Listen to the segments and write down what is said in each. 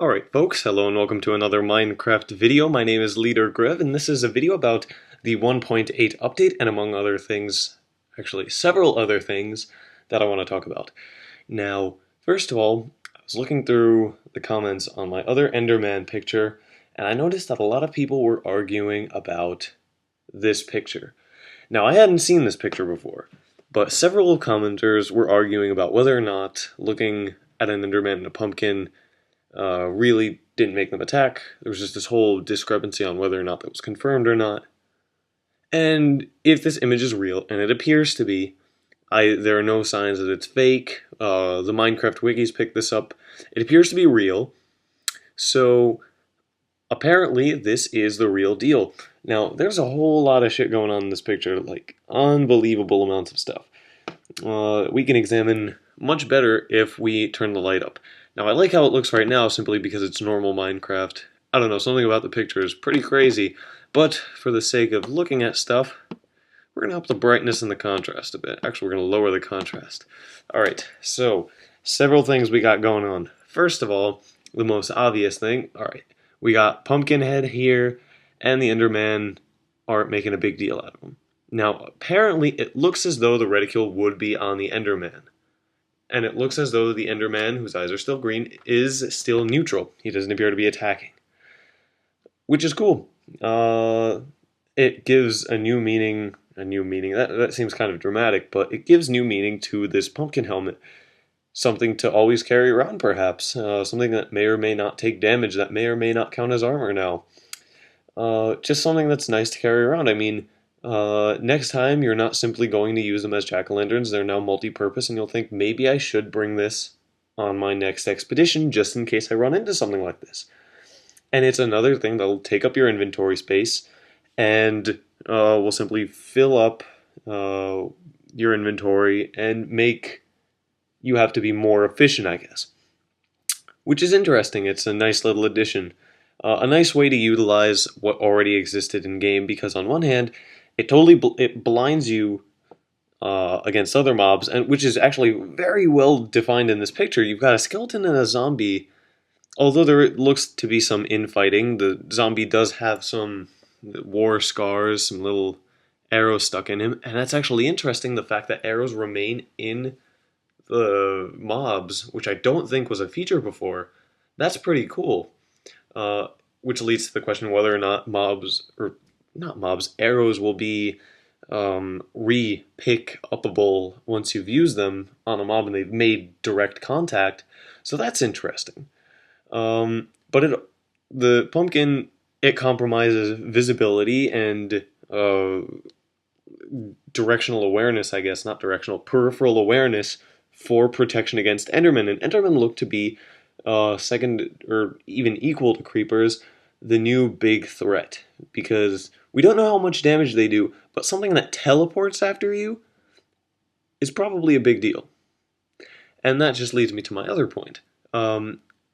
Alright folks, hello and welcome to another Minecraft video. My name is Leader Griv, and this is a video about the 1.8 update, and among other things, actually several other things, that I want to talk about. Now, first of all, I was looking through the comments on my other Enderman picture, and I noticed that a lot of people were arguing about this picture. Now, I hadn't seen this picture before, but several commenters were arguing about whether or not looking at an Enderman and a pumpkin really didn't make them attack. There was just this whole discrepancy on whether or not that was confirmed or not. And if this image is real, and it appears to be, there are no signs that it's fake. The Minecraft wikis picked this up. It appears to be real. So apparently this is the real deal. Now, there's a whole lot of shit going on in this picture, like unbelievable amounts of stuff. We can examine much better if we turn the light up. Now, I like how it looks right now simply because it's normal Minecraft. I don't know, something about the picture is pretty crazy, but for the sake of looking at stuff, we're going to up the brightness and the contrast a bit. Actually, we're going to lower the contrast. Alright, so, several things we got going on. First of all, the most obvious thing, alright, we got Pumpkinhead here, and the Enderman aren't making a big deal out of him. Now, apparently, it looks as though the reticule would be on the Enderman. And it looks as though the Enderman, whose eyes are still green, is still neutral. He doesn't appear to be attacking. Which is cool. It gives a new meaning, that seems kind of dramatic, but it gives new meaning to this pumpkin helmet. Something to always carry around, perhaps. Something that may or may not take damage, that may or may not count as armor now. Just something that's nice to carry around. I mean, next time you're not simply going to use them as jack-o'-lanterns, they're now multi-purpose, and you'll think, maybe I should bring this on my next expedition just in case I run into something like this. And it's another thing that'll take up your inventory space and will simply fill up your inventory and make you have to be more efficient, I guess. Which is interesting. It's a nice little addition. A nice way to utilize what already existed in game, because on one hand, it blinds you against other mobs, and which is actually very well defined in this picture. You've got a skeleton and a zombie. Although there looks to be some infighting, the zombie does have some war scars, some little arrows stuck in him, and that's actually interesting, the fact that arrows remain in the mobs, which I don't think was a feature before. That's pretty cool. Which leads to the question whether or not arrows will be re-pick-upable once you've used them on a mob and they've made direct contact. So that's interesting. But the pumpkin, it compromises visibility and directional awareness, I guess, not directional, peripheral awareness for protection against Endermen. And Endermen look to be second or even equal to creepers, the new big threat, because we don't know how much damage they do, but something that teleports after you is probably a big deal. And that just leads me to my other point.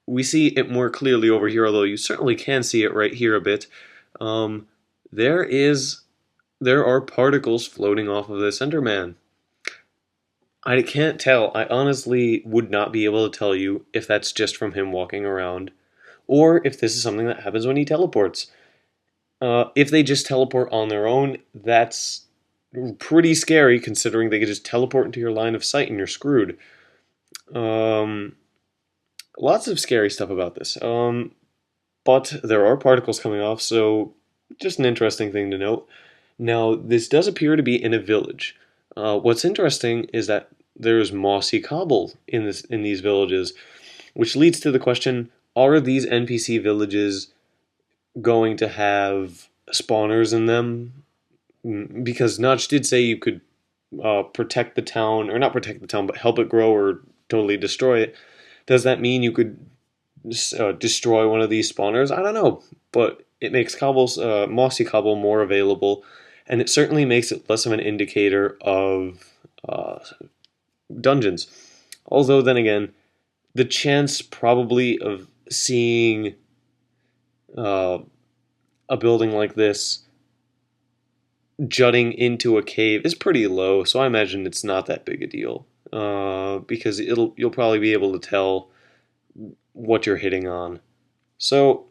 We see it more clearly over here, although you certainly can see it right here a bit. There are particles floating off of this Enderman. I can't tell. I honestly would not be able to tell you if that's just from him walking around, or if this is something that happens when he teleports. If they just teleport on their own, that's pretty scary, considering they could just teleport into your line of sight and you're screwed. Lots of scary stuff about this. But there are particles coming off, so just an interesting thing to note. Now, this does appear to be in a village. What's interesting is that there's mossy cobble in these villages, which leads to the question, are these NPC villages going to have spawners in them? Because Notch did say you could protect the town, or not protect the town, but help it grow or totally destroy it. Does that mean you could destroy one of these spawners? I don't know, but it makes mossy cobble more available, and it certainly makes it less of an indicator of dungeons. Although, then again, the chance probably of seeing a building like this jutting into a cave is pretty low, so I imagine it's not that big a deal. Because you'll probably be able to tell what you're hitting on. So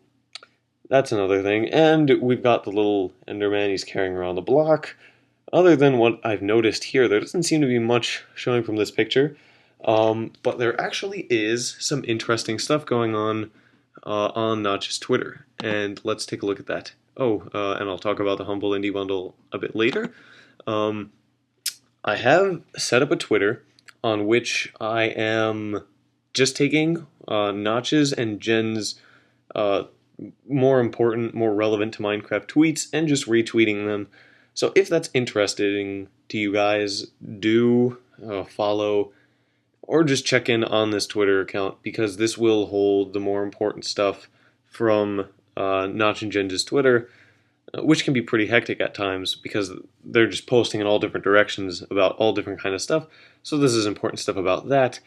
that's another thing. And we've got the little Enderman he's carrying around the block. Other than what I've noticed here, there doesn't seem to be much showing from this picture. But there actually is some interesting stuff going on Notch's Twitter. And let's take a look at that. Oh, and I'll talk about the Humble Indie Bundle a bit later. I have set up a Twitter on which I am just taking Notch's and Jen's more important, more relevant to Minecraft tweets and just retweeting them. So if that's interesting to you guys, do follow or just check in on this Twitter account because this will hold the more important stuff from Notch and Jen's Twitter, which can be pretty hectic at times because they're just posting in all different directions about all different kind of stuff. So this is important stuff about that.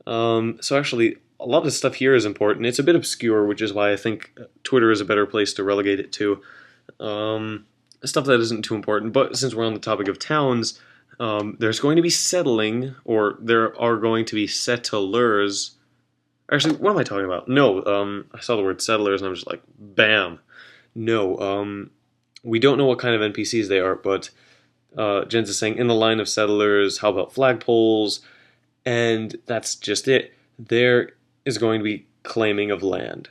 So actually, a lot of stuff here is important. It's a bit obscure, which is why I think Twitter is a better place to relegate it to. Stuff that isn't too important, but since we're on the topic of towns, there's going to be settling, or there are going to be settlers. Actually, what am I talking about? No, I saw the word settlers and I'm just like, bam. No, we don't know what kind of NPCs they are, but Jens is saying, in the line of settlers, how about flagpoles? And that's just it. There is going to be claiming of land,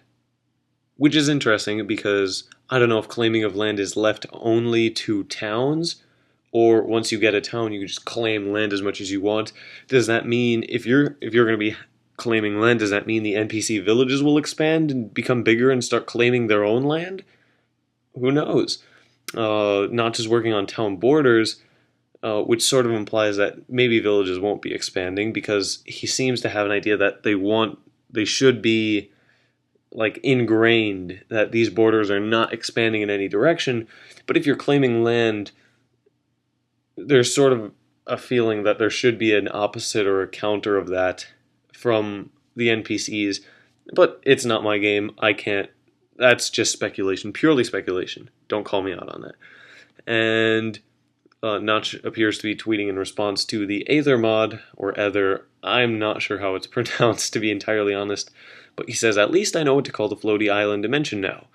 which is interesting because I don't know if claiming of land is left only to towns, or once you get a town, you just claim land as much as you want. Does that mean if you're going to be claiming land, does that mean the NPC villages will expand and become bigger and start claiming their own land? Who knows? Not just working on town borders, which sort of implies that maybe villages won't be expanding because he seems to have an idea that they should be like ingrained, that these borders are not expanding in any direction. But if you're claiming land, there's sort of a feeling that there should be an opposite or a counter of that from the NPCs. But it's not my game. I can't. That's just speculation, purely speculation. Don't call me out on that. And Notch appears to be tweeting in response to the Aether mod, or Ether. I'm not sure how it's pronounced, to be entirely honest. But he says, at least I know what to call the floaty island dimension now,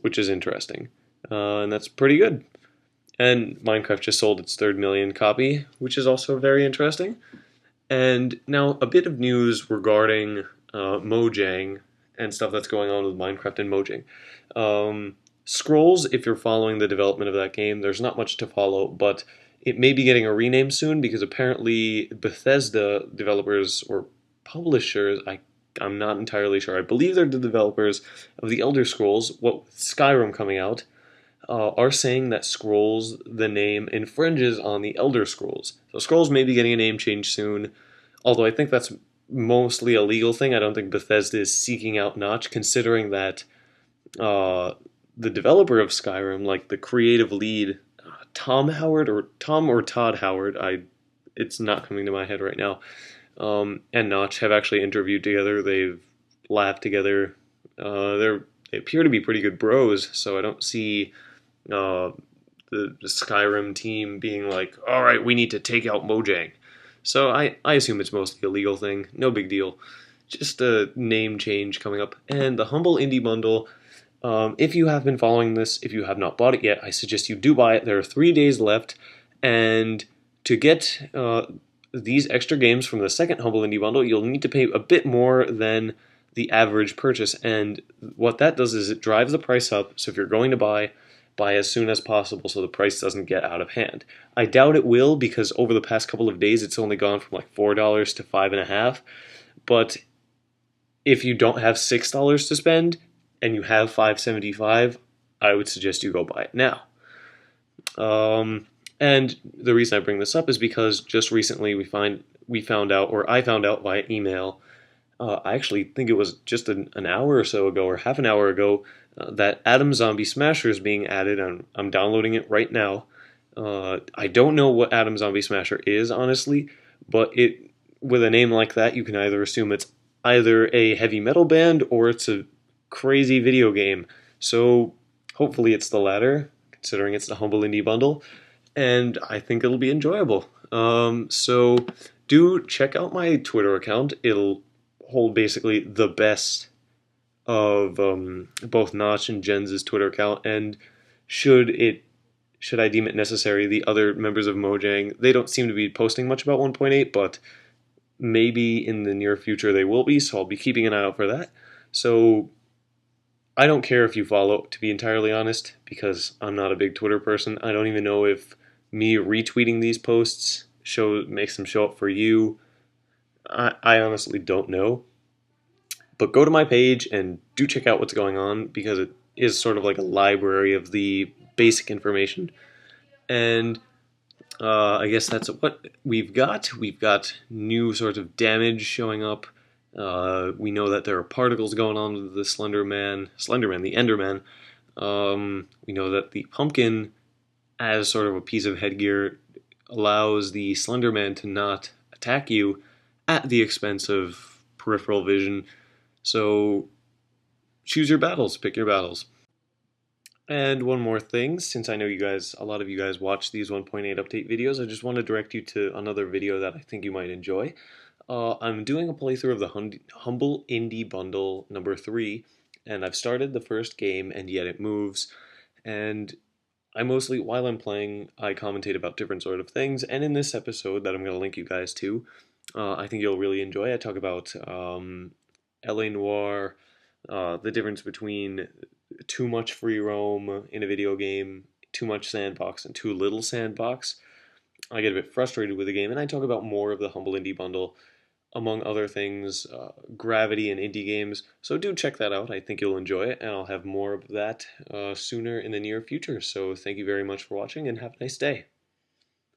which is interesting. And that's pretty good. And Minecraft just sold its 3rd million copy, which is also very interesting. And now a bit of news regarding Mojang and stuff that's going on with Minecraft and Mojang. Scrolls, if you're following the development of that game, there's not much to follow, but it may be getting a rename soon because apparently Bethesda developers or publishers, I'm not entirely sure, I believe they're the developers of the Elder Scrolls, what with Skyrim coming out, are saying that Scrolls, the name, infringes on the Elder Scrolls. So Scrolls may be getting a name change soon, although I think that's mostly a legal thing. I don't think Bethesda is seeking out Notch, considering that the developer of Skyrim, like the creative lead, Tom or Todd Howard, it's not coming to my head right now, and Notch have actually interviewed together. They've laughed together. They appear to be pretty good bros, so I don't see the Skyrim team being like, all right, we need to take out Mojang. So I assume it's mostly a legal thing. No big deal. Just a name change coming up. And the Humble Indie Bundle, if you have been following this, if you have not bought it yet, I suggest you do buy it. There are 3 days left. And to get these extra games from the second Humble Indie Bundle, you'll need to pay a bit more than the average purchase. And what that does is it drives the price up. So if you're going to buy as soon as possible so the price doesn't get out of hand. I doubt it will because over the past couple of days it's only gone from like $4 to $5.50. But if you don't have $6 to spend and you have $5.75, I would suggest you go buy it now. And the reason I bring this up is because just recently I found out via email. I actually think it was just an hour or so ago, or half an hour ago, that Atom Zombie Smasher is being added, and I'm downloading it right now. I don't know what Atom Zombie Smasher is, honestly, but with a name like that, you can either assume it's either a heavy metal band or it's a crazy video game. So hopefully it's the latter, considering it's the Humble Indie Bundle, and I think it'll be enjoyable. So do check out my Twitter account. It'll hold basically the best of both Notch and Jens' Twitter account, and should it should I deem it necessary, the other members of Mojang, they don't seem to be posting much about 1.8, but maybe in the near future they will be, so I'll be keeping an eye out for that. So I don't care if you follow, to be entirely honest, because I'm not a big Twitter person. I don't even know if me retweeting these posts makes them show up for you. I honestly don't know. But go to my page and do check out what's going on, because it is sort of like a library of the basic information. And I guess that's what we've got. We've got new sorts of damage showing up. We know that there are particles going on with the Slenderman, the Enderman. We know that the pumpkin, as sort of a piece of headgear, allows the Slenderman to not attack you at the expense of peripheral vision. So choose your battles, pick your battles. And one more thing, since I know a lot of you guys watch these 1.8 update videos, I just want to direct you to another video that I think you might enjoy. I'm doing a playthrough of the Humble Indie Bundle number 3, and I've started the first game, and yet it moves. And while I'm playing, I commentate about different sort of things, and in this episode that I'm going to link you guys to, I think you'll really enjoy. I talk about LA Noire, the difference between too much free roam in a video game, too much sandbox, and too little sandbox. I get a bit frustrated with the game, and I talk about more of the Humble Indie Bundle, among other things, Gravity and indie games. So do check that out. I think you'll enjoy it, and I'll have more of that sooner in the near future. So thank you very much for watching, and have a nice day.